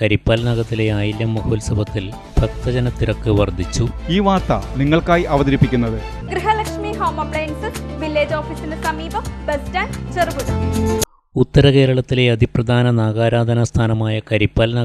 കരിപ്പാൽ ആയില്യം മഹോത്സവത്തിൽ ഭക്തജന തിരക്ക് വർദ്ധിച്ചു. ഈ വാർത്ത നിങ്ങൾക്കായി അവതരിപ്പിക്കുന്നത് ഗൃഹലക്ഷ്മി ഹോം അപ്ലയൻസസ്, വില്ലേജ് ഓഫീസിന് സമീപം, ബസ് സ്റ്റാൻഡ്, ചെറുപുഴ. ഉത്തര കേരളത്തിലെ അതിപ്രധാന നാഗാരാധനാ സ്ഥാനമായ കരിപ്പാൽ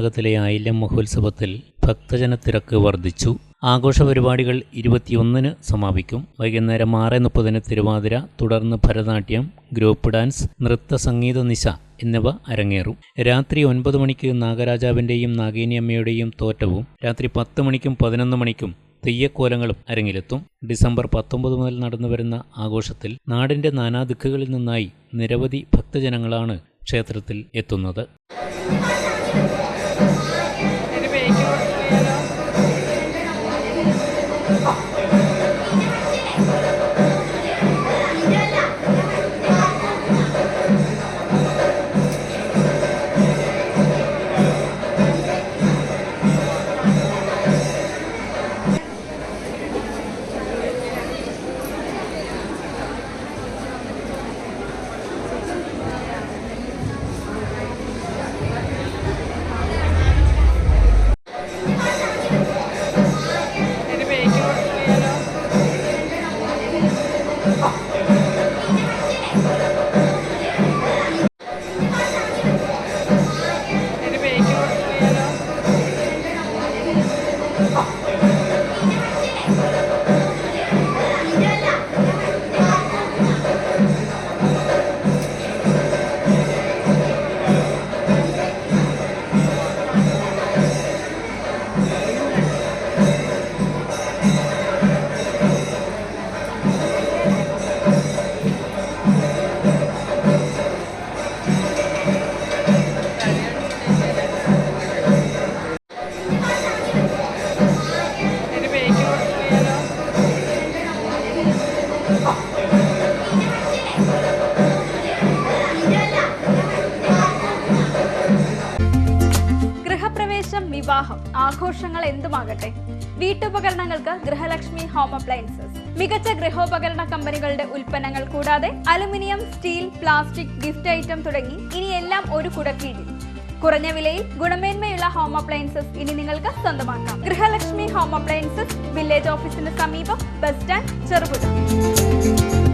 ആയില്യം മഹോത്സവത്തിൽ ഭക്തജന തിരക്ക് വർദ്ധിച്ചു. ആഘോഷ പരിപാടികൾ 21-ന് സമാപിക്കും. വൈകുന്നേരം 6:30 തിരുവാതിര, തുടർന്ന് ഭരതനാട്യം, ഗ്രൂപ്പ് ഡാൻസ്, നൃത്ത സംഗീത നിശ എന്നിവ അരങ്ങേറും. രാത്രി 9 മണിക്ക് നാഗരാജാവിൻ്റെയും നാഗേനിയമ്മയുടെയും തോറ്റവും, രാത്രി 10 മണിക്കും 11 മണിക്കും തെയ്യക്കോലങ്ങളും അരങ്ങിലെത്തും. ഡിസംബർ 19 മുതൽ നടന്നുവരുന്ന ആഘോഷത്തിൽ നാടിൻ്റെ നാനാദിക്കുകളിൽ നിന്നായി നിരവധി ഭക്തജനങ്ങളാണ് ക്ഷേത്രത്തിൽ എത്തുന്നത്. ഗൃഹപ്രവേശം, വിവാഹം, ആഘോഷങ്ങൾ എന്തുമാകട്ടെ, വീട്ടുപകരണങ്ങൾക്ക് ഗൃഹലക്ഷ്മി ഹോം അപ്ലയൻസസ്. മികച്ച ഗൃഹോപകരണ കമ്പനികളുടെ ഉൽപ്പന്നങ്ങൾ കൂടാതെ aluminium, steel, plastic, gift item തുടങ്ങി ഇനി എല്ലാം ഒരു കുടക്കീഴിൽ. കുറഞ്ഞ വിലയിൽ ഗുണമേന്മയുള്ള ഹോം അപ്ലയൻസസ് ഇനി നിങ്ങൾക്ക് സ്വന്തമാക്കാം. ഗൃഹലക്ഷ്മി ഹോം അപ്ലയൻസസ്, വില്ലേജ് ഓഫീസിന് സമീപം, ബസ് സ്റ്റാൻഡ്, ചെറുപുഴ.